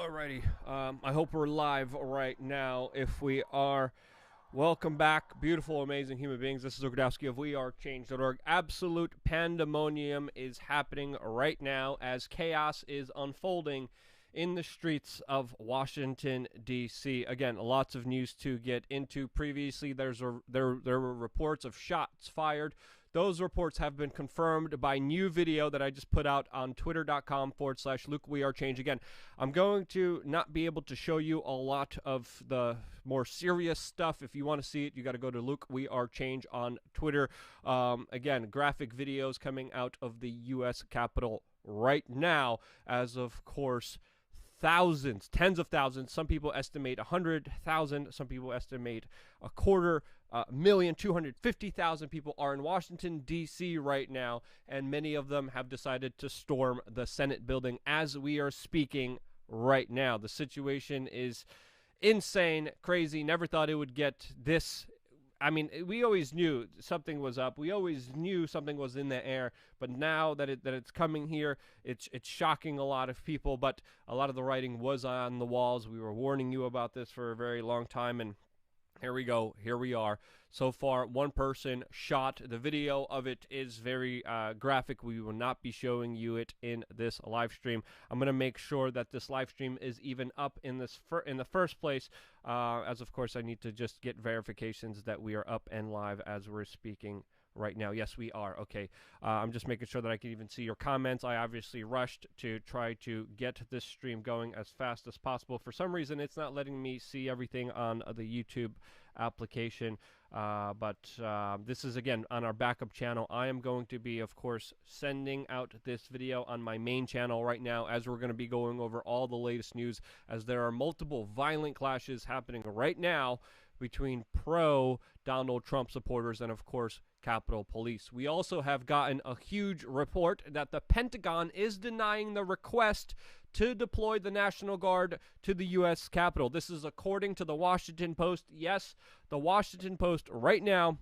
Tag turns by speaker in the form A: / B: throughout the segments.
A: Alrighty, I hope we're live right now. If we are, welcome back, beautiful, amazing human beings. This is Ogrodowski of WeAreChange.org. Absolute pandemonium is happening right now as chaos is unfolding in the streets of Washington, D.C. Again, lots of news to get into. Previously, there were reports of shots fired. Those reports have been confirmed by new video that I just put out on twitter.com/LukeWeAreChange. Again, I'm going to not be able to show you a lot of the more serious stuff. If you want to see it, you got to go to LukeWeAreChange on Twitter. Again, graphic videos coming out of the U.S. Capitol right now, as of course, thousands, tens of thousands. Some people estimate 100,000. Some people estimate a quarter million, 250,000 people are in Washington, D.C. right now, and many of them have decided to storm the Senate building as we are speaking right now. The situation is insane, crazy. Never thought it would get this. I mean, we always knew something was up. We always knew something was in the air. But now that it's coming here, it's shocking a lot of people. But a lot of the writing was on the walls. We were warning you about this for a very long time, and here we go. Here we are. So far, one person shot. The video of it is very graphic. We will not be showing you it in this live stream. I'm going to make sure that this live stream is even up in the first place, as of course I need to just get verifications that we are up and live as we're speaking right now. Yes, we are. Okay. I'm just making sure that I can even see your comments. I obviously rushed to try to get this stream going as fast as possible. For some reason, it's not letting me see everything on the YouTube application. But this is, again, on our backup channel. I am going to be, of course, sending out this video on my main channel right now, as we're going to be going over all the latest news, as there are multiple violent clashes happening right now between pro-Donald Trump supporters and, of course, Capitol Police. We also have gotten a huge report that the Pentagon is denying the request to deploy the National Guard to the U.S. Capitol. This is according to the Washington Post. Yes, the Washington Post right now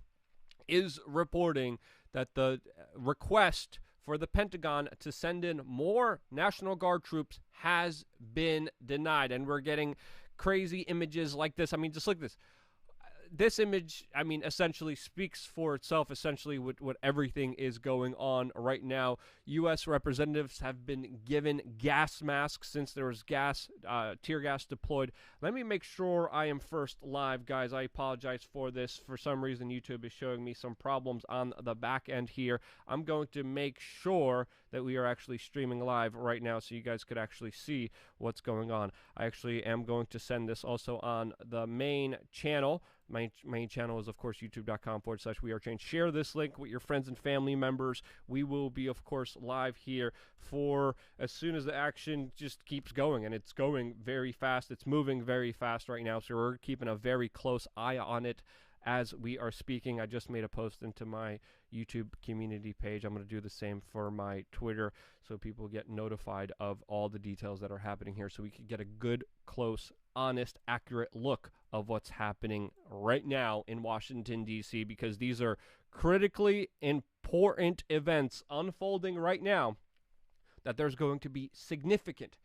A: is reporting that the request for the Pentagon to send in more National Guard troops has been denied. And we're getting crazy images like this. I mean, just look at this. This image, I mean, essentially speaks for itself, essentially what everything is going on right now. U.S. representatives have been given gas masks since there was tear gas deployed. Let me make sure I am first live, guys. I apologize for this. For some reason, YouTube is showing me some problems on the back end here. I'm going to make sure that we are actually streaming live right now so you guys could actually see what's going on. I actually am going to send this also on the main channel. My main channel is, of course, youtube.com/WeAreChange. Share this link with your friends and family members. We will be, of course, live here for as soon as the action just keeps going, and it's going very fast. It's moving very fast right now, so we're keeping a very close eye on it as we are speaking. I just made a post into my YouTube community page. I'm going to do the same for my Twitter so people get notified of all the details that are happening here, so we can get a good, close, honest, accurate look of what's happening right now in Washington, D.C., because these are critically important events unfolding right now that there's going to be significant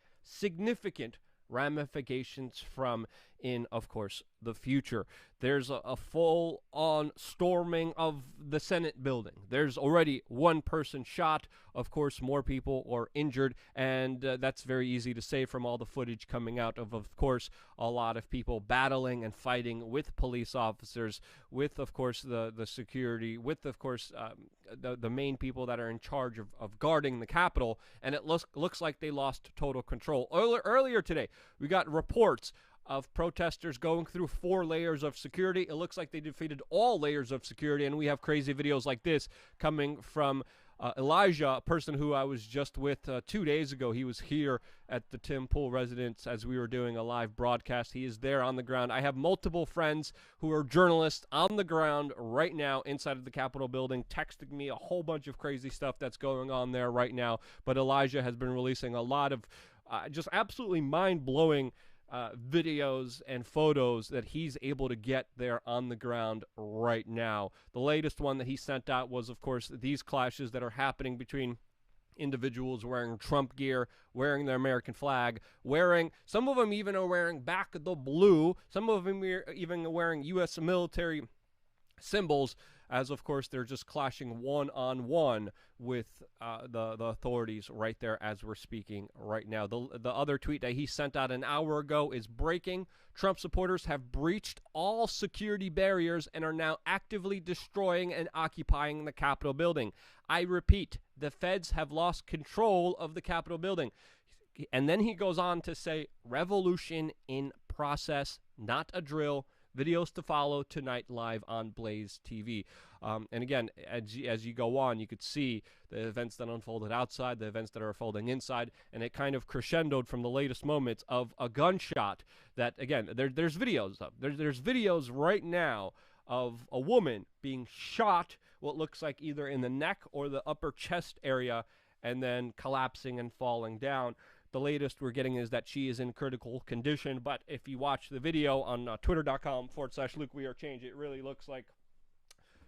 A: ramifications from in, of course, the future. There's a full-on storming of the Senate building. There's already one person shot. Of course, more people are injured, and that's very easy to say from all the footage coming out of course, a lot of people battling and fighting with police officers, with, of course, the security, with, of course, the main people that are in charge of guarding the Capitol, and it looks like they lost total control. Earlier today, we got reports of protesters going through 4 layers of security. It looks like they defeated all layers of security, and we have crazy videos like this coming from Elijah, a person who I was just with 2 days ago. He was here at the Tim Pool residence as we were doing a live broadcast. He is there on the ground. I have multiple friends who are journalists on the ground right now inside of the Capitol building, texting me a whole bunch of crazy stuff that's going on there right now. But Elijah has been releasing a lot of just absolutely mind-blowing videos and photos that he's able to get there on the ground right now. The latest one that he sent out was, of course, these clashes that are happening between individuals wearing Trump gear, wearing their American flag, some of them even are wearing back the blue, some of them are even wearing U.S. military symbols, as of course they're just clashing one-on-one with the authorities right there as we're speaking right now. The other tweet that he sent out an hour ago is breaking. Trump supporters have breached all security barriers and are now actively destroying and occupying the Capitol building. I repeat, the feds have lost control of the Capitol building. And then he goes on to say, revolution in process, not a drill. Videos to follow tonight live on Blaze TV. And again, as you go on, you could see the events that unfolded outside, the events that are unfolding inside, and it kind of crescendoed from the latest moments of a gunshot that, again, there's videos of. There's videos right now of a woman being shot, what looks like either in the neck or the upper chest area, and then collapsing and falling down. The latest we're getting is that she is in critical condition, but if you watch the video on twitter.com/LukeWeAreChange, it really looks like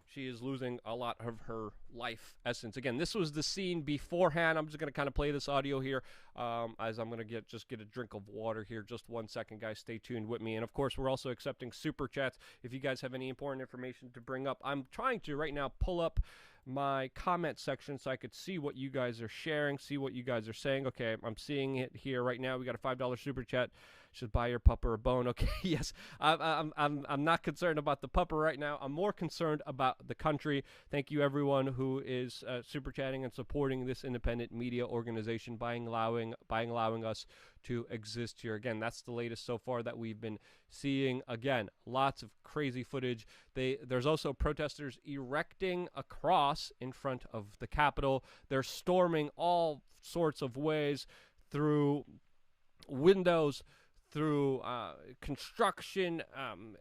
A: she is losing a lot of her life essence. Again, this was the scene beforehand. I'm just going to kind of play this audio here as I'm going to get a drink of water here. Just 1 second, guys. Stay tuned with me. And, of course, we're also accepting super chats if you guys have any important information to bring up. I'm trying to right now pull up my comment section so I could see what you guys are sharing, see what you guys are saying. Okay, I'm seeing it here right now. We got a $5 super chat. Should buy your pupper a bone. Okay, yes. I'm not concerned about the pupper right now. I'm more concerned about the country. Thank you, everyone who is super chatting and supporting this independent media organization by allowing us to exist here. Again, that's the latest so far that we've been seeing. Again, lots of crazy footage. There's also protesters erecting a cross in front of the Capitol. They're storming all sorts of ways, through windows, through construction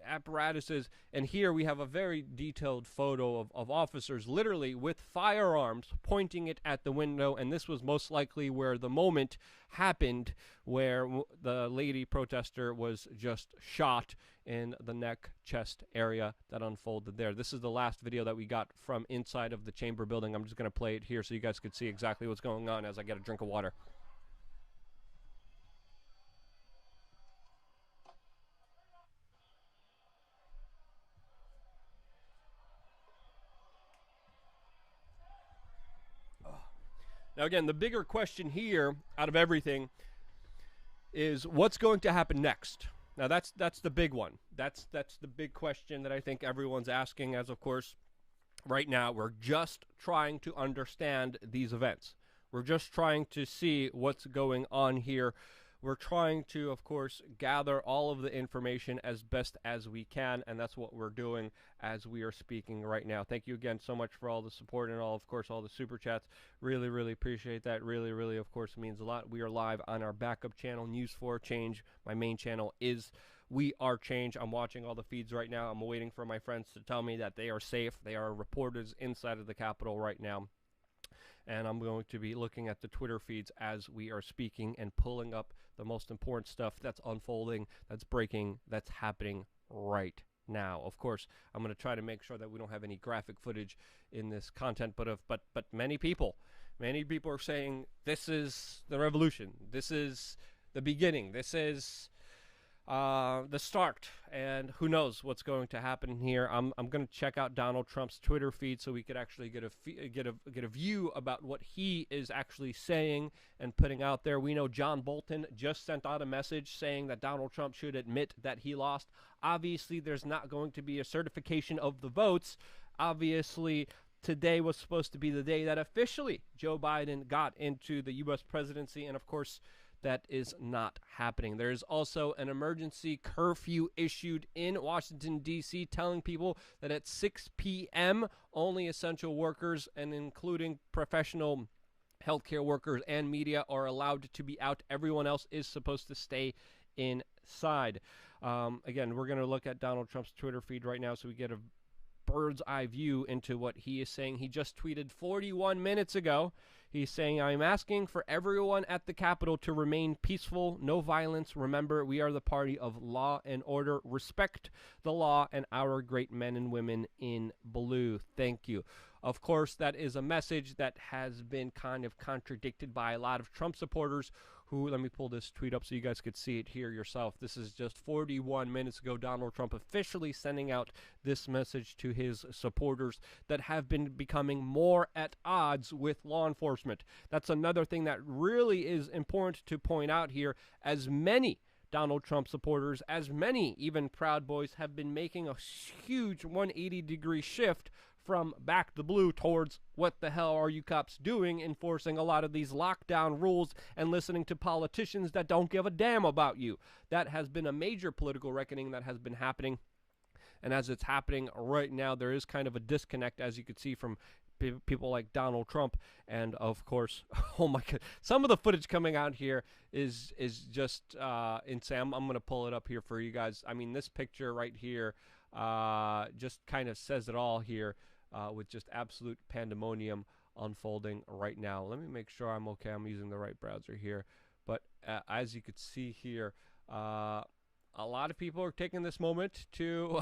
A: apparatuses. And here we have a very detailed photo of officers literally with firearms pointing it at the window. And this was most likely where the moment happened where the lady protester was just shot in the neck, chest area that unfolded there. This is the last video that we got from inside of the chamber building. I'm just going to play it here so you guys could see exactly what's going on as I get a drink of water. Now, again, the bigger question here out of everything is what's going to happen next. Now, that's the big one. That's the big question that I think everyone's asking, as, of course, right now we're just trying to understand these events. We're just trying to see what's going on here. We're trying to, of course, gather all of the information as best as we can, and that's what we're doing as we are speaking right now. Thank you again so much for all the support and all the super chats. Really, really appreciate that. Really, really, of course, means a lot. We are live on our backup channel, News for Change. My main channel is We Are Change. I'm watching all the feeds right now. I'm waiting for my friends to tell me that they are safe. They are reporters inside of the Capitol right now. And I'm going to be looking at the Twitter feeds as we are speaking and pulling up the most important stuff that's unfolding, that's breaking, that's happening right now. Of course, I'm going to try to make sure that we don't have any graphic footage in this content, but many people are saying this is the revolution. This is the beginning. This is the start, and who knows what's going to happen here. I'm going to check out Donald Trump's Twitter feed so we could actually get a view about what he is actually saying and putting out there. We know John Bolton just sent out a message saying that Donald Trump should admit that he lost. Obviously, there's not going to be a certification of the votes. Obviously, today was supposed to be the day that officially Joe Biden got into the U.S. presidency, and of course, that is not happening. There is also an emergency curfew issued in Washington, D.C., telling people that at 6 p.m., only essential workers, and including professional healthcare workers and media, are allowed to be out. Everyone else is supposed to stay inside. Again, we're going to look at Donald Trump's Twitter feed right now so we get a bird's eye view into what he is saying. He just tweeted 41 minutes ago. He's saying, I'm asking for everyone at the Capitol to remain peaceful, no violence. Remember, we are the party of law and order. Respect the law and our great men and women in blue. Thank you. Of course, that is a message that has been kind of contradicted by a lot of Trump supporters who, let me pull this tweet up so you guys could see it here yourself. This is just 41 minutes ago, Donald Trump officially sending out this message to his supporters that have been becoming more at odds with law enforcement. That's another thing that really is important to point out here, as many Donald Trump supporters, as many even Proud Boys, have been making a huge 180-degree shift from back the blue towards what the hell are you cops doing, enforcing a lot of these lockdown rules and listening to politicians that don't give a damn about you. That has been a major political reckoning that has been happening. And as it's happening right now, there is kind of a disconnect, as you could see, from people like Donald Trump. And of course, oh my god, some of the footage coming out here is just insane. I'm going to pull it up here for you guys. I mean, this picture right here just kind of says it all here, with just absolute pandemonium unfolding right now. Let me make sure I'm okay. I'm using the right browser here. But as you could see here, a lot of people are taking this moment to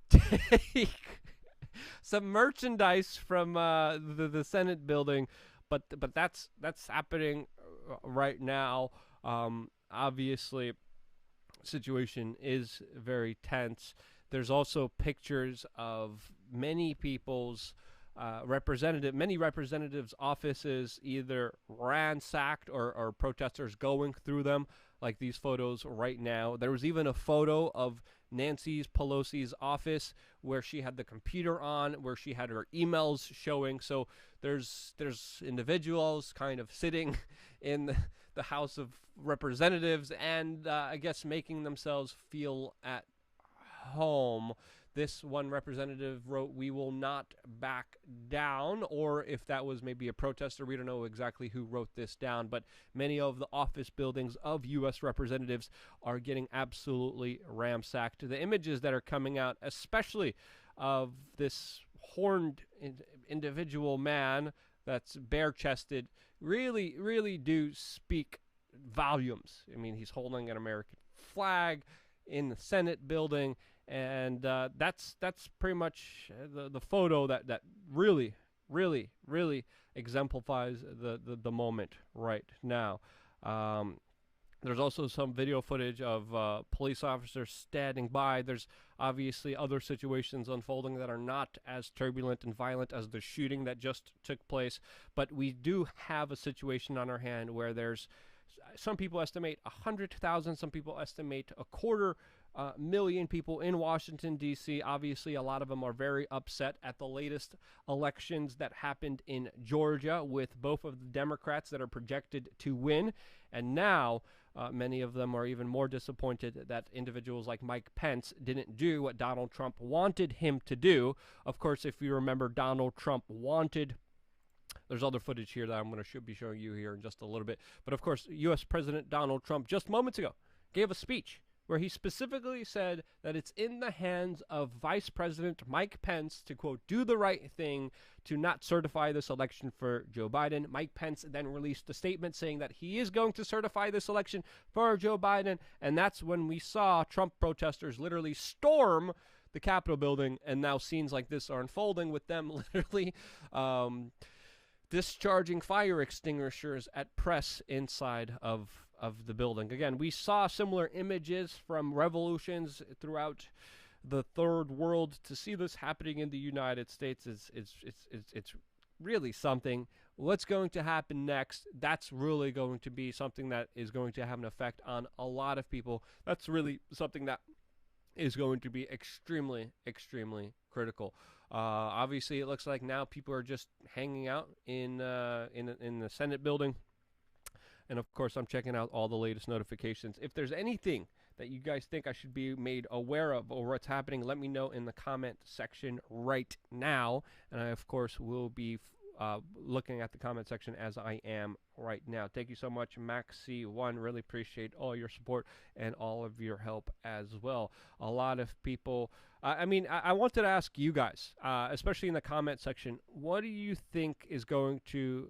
A: take some merchandise from the Senate building, but that's happening right now. Obviously, situation is very tense. There's also pictures of many people's many representatives' offices either ransacked or protesters going through them, like these photos right now. There was even a photo of Nancy Pelosi's office where she had the computer on, where she had her emails showing. So there's individuals kind of sitting in the House of Representatives and I guess making themselves feel at home. This one representative wrote, "We will not back down," or if that was maybe a protester, we don't know exactly who wrote this down, but many of the office buildings of U.S. representatives are getting absolutely ransacked. The images that are coming out, especially of this horned individual man that's bare-chested, really do speak volumes. I mean, he's holding an American flag in the Senate building, and that's pretty much the photo that really exemplifies the moment right now. There's also some video footage of police officers standing by. There's obviously other situations unfolding that are not as turbulent and violent as the shooting that just took place, but we do have a situation on our hand where there's, some people estimate 100,000, some people estimate 250,000 people in Washington, D.C. Obviously, a lot of them are very upset at the latest elections that happened in Georgia with both of the Democrats that are projected to win. And now, many of them are even more disappointed that individuals like Mike Pence didn't do what Donald Trump wanted him to do. Of course, if you remember, Donald Trump wanted... There's other footage here that I'm going to be showing you here in just a little bit. But of course, U.S. President Donald Trump just moments ago gave a speech where he specifically said that it's in the hands of Vice President Mike Pence to, quote, do the right thing to not certify this election for Joe Biden. Mike Pence then released a statement saying that he is going to certify this election for Joe Biden. And that's when we saw Trump protesters literally storm the Capitol building. And now scenes like this are unfolding with them literally discharging fire extinguishers at press inside of the building. Again, we saw similar images from revolutions throughout the third world. To see this happening in the United States it's really something. What's going to happen next? That's really going to be something that is going to have an effect on a lot of people. That's really something that is going to be extremely critical. Obviously, it looks like now people are just hanging out in the Senate building. And of course, I'm checking out all the latest notifications. If there's anything that you guys think I should be made aware of or what's happening, let me know in the comment section right now. And I, of course, will be looking at the comment section as I am right now. Thank you so much, Maxi1. Really appreciate all your support and all of your help as well. A lot of people... I wanted to ask you guys, especially in the comment section, what do you think is going to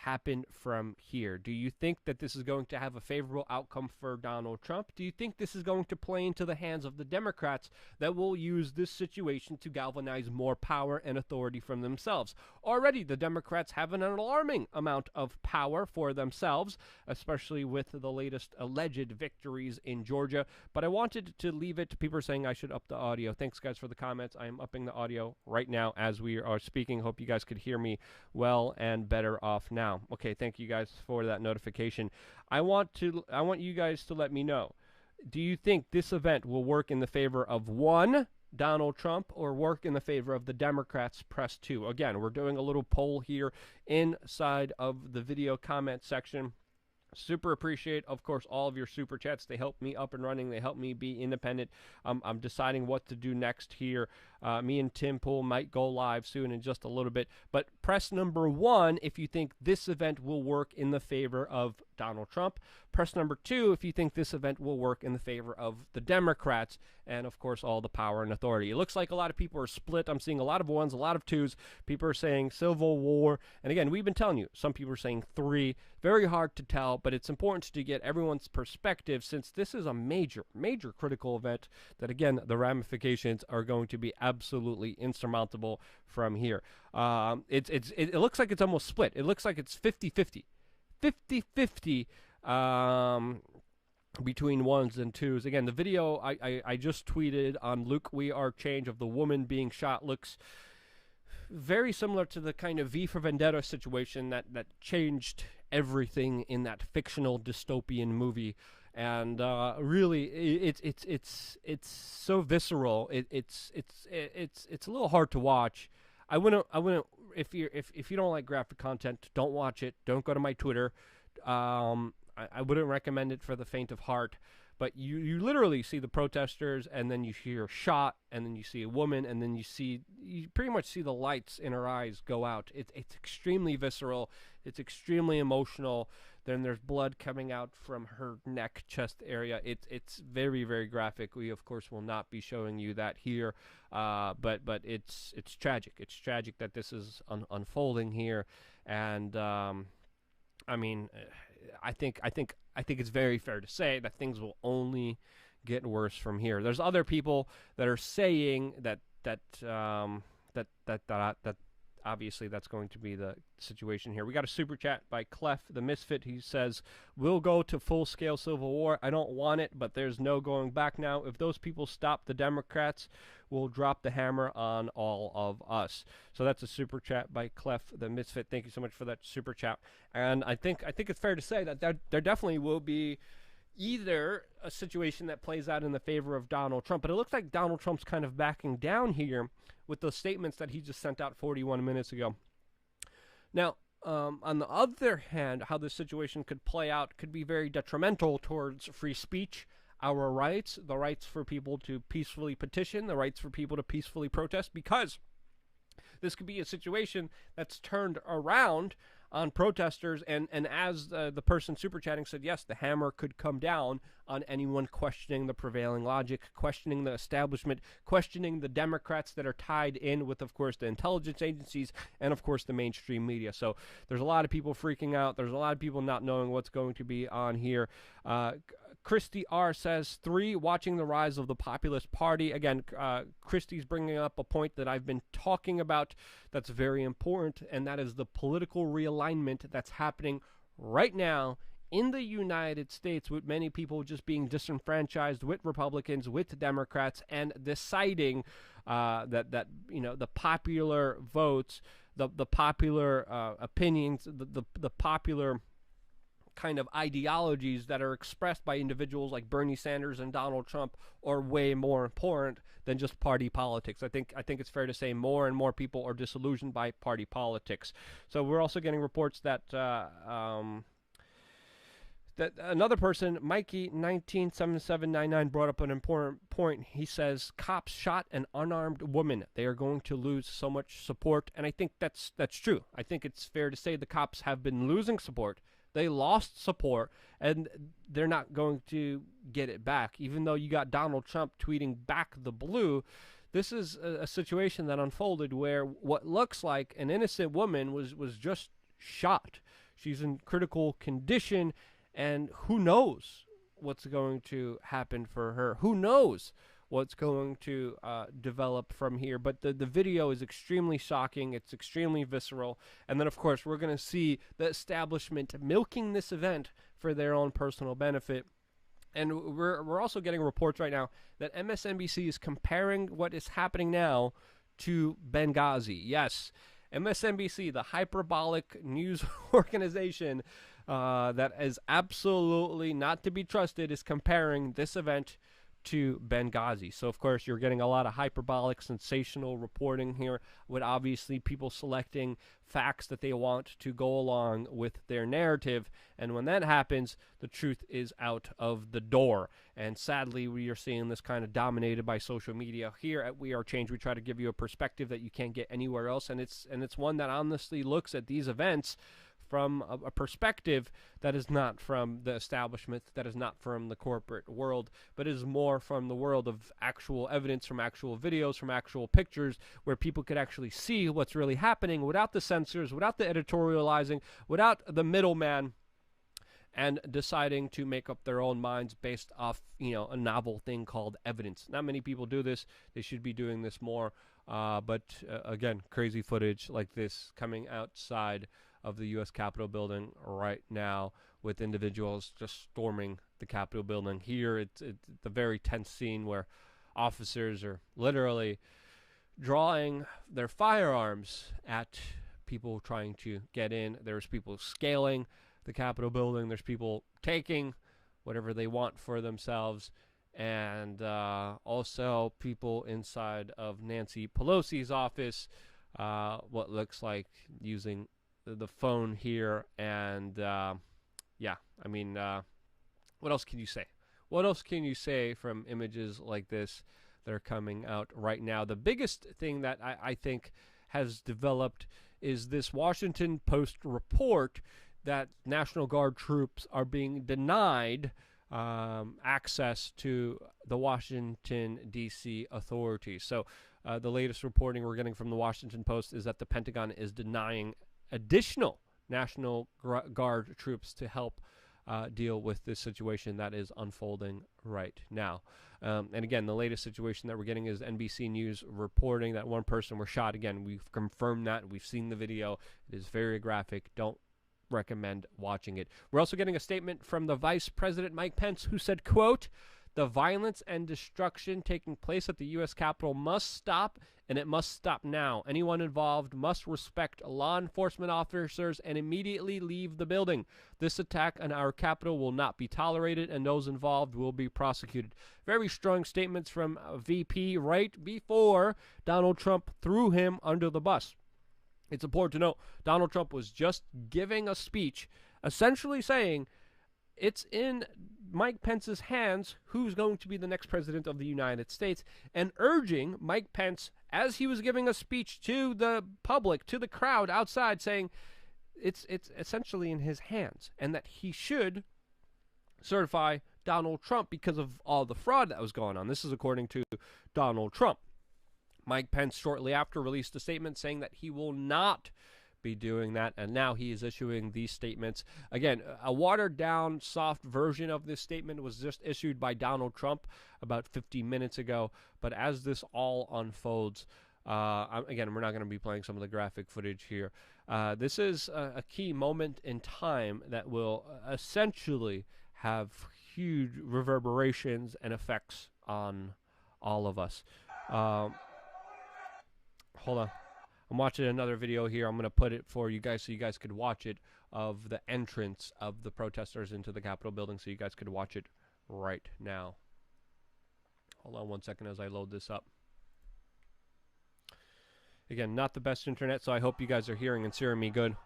A: happen from here? Do you think that this is going to have a favorable outcome for Donald Trump? Do you think this is going to play into the hands of the Democrats that will use this situation to galvanize more power and authority from themselves? Already, the Democrats have an alarming amount of power for themselves, especially with the latest alleged victories in Georgia. But I wanted to leave it. People are saying I should up the audio. Thanks, guys, for the comments. I am upping the audio right now as we are speaking. Hope you guys could hear me well and better off now. Okay, thank you guys for that notification. I want you guys to let me know. Do you think this event will work in the favor of one, Donald Trump, or work in the favor of the Democrats? Press 2. Again, we're doing a little poll here inside of the video comment section. Super appreciate, of course, all of your super chats. They help me up and running. They help me be independent. I'm deciding what to do next here. Me and Tim Pool might go live soon in just a little bit. But press number 1 if you think this event will work in the favor of Donald Trump. Press number 2 if you think this event will work in the favor of the Democrats and, of course, all the power and authority. It looks like a lot of people are split. I'm seeing a lot of 1s, a lot of 2s. People are saying civil war. And again, we've been telling you, some people are saying 3. Very hard to tell, but it's important to get everyone's perspective since this is a major, major critical event that, again, the ramifications are going to be absolutely insurmountable from here. It looks like it's almost split. It looks like it's 50-50. 50-50 between 1s and 2s. Again, the video I just tweeted on Luke We Are Change of the woman being shot looks very similar to the kind of V for Vendetta situation that changed everything in that fictional dystopian movie. And really, it's so visceral. It's a little hard to watch. I wouldn't if you don't like graphic content, don't watch it. Don't go to my Twitter. I wouldn't recommend it for the faint of heart. But you literally see the protesters, and then you hear a shot, and then you see a woman, and then you pretty much see the lights in her eyes go out. It's extremely visceral. It's extremely emotional. Then there's blood coming out from her neck, chest area. It's very, very graphic. We, of course, will not be showing you that here. But it's tragic. It's tragic that this is unfolding here. And I mean, I think it's very fair to say that things will only get worse from here. There's other people that are saying that obviously that's going to be the situation here. We got a super chat by Clef the Misfit. He says, "We'll go to full-scale civil war. I don't want it, but there's no going back now. If those people stop the Democrats, we'll drop the hammer on all of us." So that's a super chat by Clef the Misfit. Thank you so much for that super chat. And I think it's fair to say that there definitely will be either a situation that plays out in the favor of Donald Trump, but it looks like Donald Trump's kind of backing down here with those statements that he just sent out 41 minutes ago. Now, on the other hand, how this situation could play out could be very detrimental towards free speech, our rights, the rights for people to peacefully petition, the rights for people to peacefully protest, because this could be a situation that's turned around on protesters, and as the person super chatting said, yes, the hammer could come down on anyone questioning the prevailing logic, questioning the establishment, questioning the Democrats that are tied in with, of course, the intelligence agencies and, of course, the mainstream media. So there's a lot of people freaking out. There's a lot of people not knowing what's going to be on here. Christy R says, 3, watching the rise of the populist party. Again, Christy's bringing up a point that I've been talking about that's very important, and that is the political realignment that's happening right now in the United States, with many people just being disenfranchised with Republicans, with Democrats, and deciding that the popular votes, the popular opinions, the popular kind of ideologies that are expressed by individuals like Bernie Sanders and Donald Trump are way more important than just party politics. I think it's fair to say more and more people are disillusioned by party politics. So we're also getting reports that that another person, Mikey 197799, brought up an important point. He says cops shot an unarmed woman. They are going to lose so much support, and I think that's true. I think it's fair to say the cops have been losing support. They lost support, and they're not going to get it back. Even though you got Donald Trump tweeting back the blue, this is a situation that unfolded where what looks like an innocent woman was just shot. She's in critical condition, and who knows what's going to happen for her? Who knows what's going to develop from here? But the video is extremely shocking. It's extremely visceral. And then, of course, we're going to see the establishment milking this event for their own personal benefit. And we're also getting reports right now that MSNBC is comparing what is happening now to Benghazi. Yes, MSNBC, the hyperbolic news organization that is absolutely not to be trusted, is comparing this event to Benghazi. So, of course, you're getting a lot of hyperbolic, sensational reporting here, with obviously people selecting facts that they want to go along with their narrative. And when that happens, the truth is out of the door. And sadly, we are seeing this kind of dominated by social media. Here at We Are Change, we try to give you a perspective that you can't get anywhere else. And it's one that honestly looks at these events from a perspective that is not from the establishment, that is not from the corporate world, but is more from the world of actual evidence, from actual videos, from actual pictures, where people could actually see what's really happening without the censors, without the editorializing, without the middleman, and deciding to make up their own minds based off, a novel thing called evidence. Not many people do this. They should be doing this more. But again, crazy footage like this coming outside of the U.S. Capitol building right now, with individuals just storming the Capitol building. Here, it's a very tense scene where officers are literally drawing their firearms at people trying to get in. There's people scaling the Capitol building. There's people taking whatever they want for themselves. And also people inside of Nancy Pelosi's office, what looks like using the phone here. And what else can you say? What else can you say from images like this that are coming out right now? The biggest thing that I think has developed is this Washington Post report that National Guard troops are being denied access to the Washington D.C. authorities. So the latest reporting we're getting from the Washington Post is that the Pentagon is denying additional National Guard troops to help deal with this situation that is unfolding right now. And again, the latest situation that we're getting is NBC News reporting that one person was shot. Again, we've confirmed that. We've seen the video. It is very graphic. Don't recommend watching it. We're also getting a statement from the Vice President Mike Pence, who said, quote, "The violence and destruction taking place at the U.S. Capitol must stop, and it must stop now. Anyone involved must respect law enforcement officers and immediately leave the building. This attack on our Capitol will not be tolerated, and those involved will be prosecuted." Very strong statements from VP right before Donald Trump threw him under the bus. It's important to note, Donald Trump was just giving a speech essentially saying it's in Mike Pence's hands who's going to be the next president of the United States, and urging Mike Pence, as he was giving a speech to the public, to the crowd outside, saying it's essentially in his hands, and that he should certify Donald Trump because of all the fraud that was going on. This is according to Donald Trump. Mike Pence shortly after released a statement saying that he will not be doing that, and now he is issuing these statements. Again, a watered-down, soft version of this statement was just issued by Donald Trump about 50 minutes ago, but as this all unfolds, again, we're not going to be playing some of the graphic footage here. This is a key moment in time that will essentially have huge reverberations and effects on all of us. Hold on. I'm watching another video here. I'm going to put it for you guys so you guys could watch it, of the entrance of the protesters into the Capitol building, so you guys could watch it right now. Hold on one second as I load this up. Again, not the best internet, so I hope you guys are hearing and seeing me good.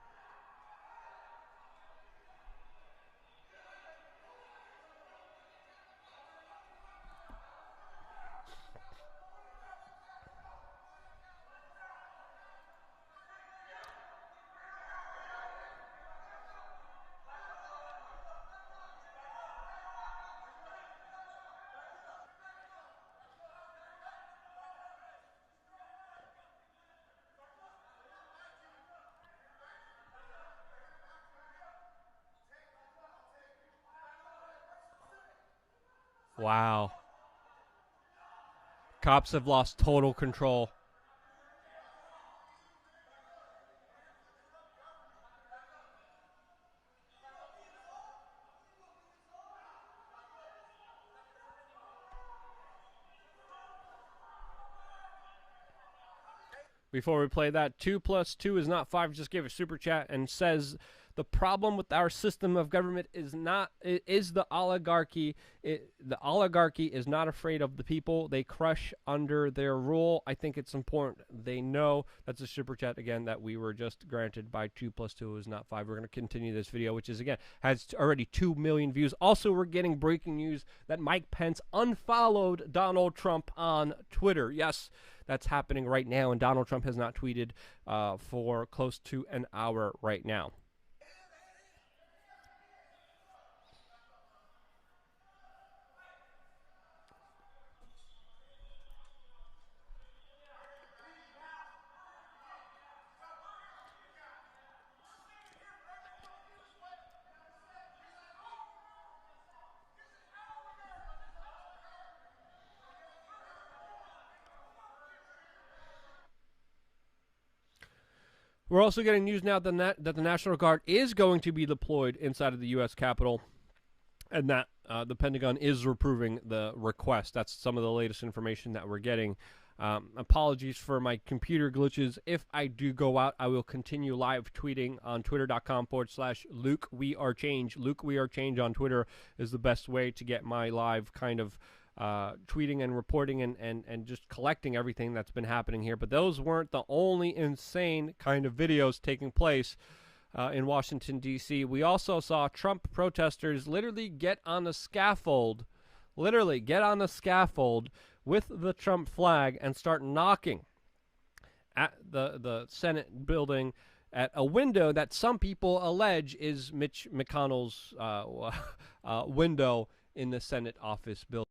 A: Wow. Cops have lost total control. Before we play that, 2 plus 2 is not 5. Just gave a super chat and says the problem with our system of government is the oligarchy. The oligarchy is not afraid of the people. They crush under their rule. I think it's important they know. That's a super chat again that we were just granted by 2 plus 2 is not 5. We're going to continue this video, which is again has already 2 million views. Also, we're getting breaking news that Mike Pence unfollowed Donald Trump on Twitter. Yes. That's happening right now, and Donald Trump has not tweeted for close to an hour right now. We're also getting news now that the National Guard is going to be deployed inside of the U.S. Capitol, and that the Pentagon is approving the request. That's some of the latest information that we're getting. Apologies for my computer glitches. If I do go out, I will continue live tweeting on twitter.com/Luke We Are Change. Luke We Are Change on Twitter is the best way to get my live kind of tweeting and reporting and just collecting everything that's been happening here. But those weren't the only insane kind of videos taking place in Washington, D.C. We also saw Trump protesters literally get on the scaffold with the Trump flag and start knocking at the Senate building at a window that some people allege is Mitch McConnell's window in the Senate office building.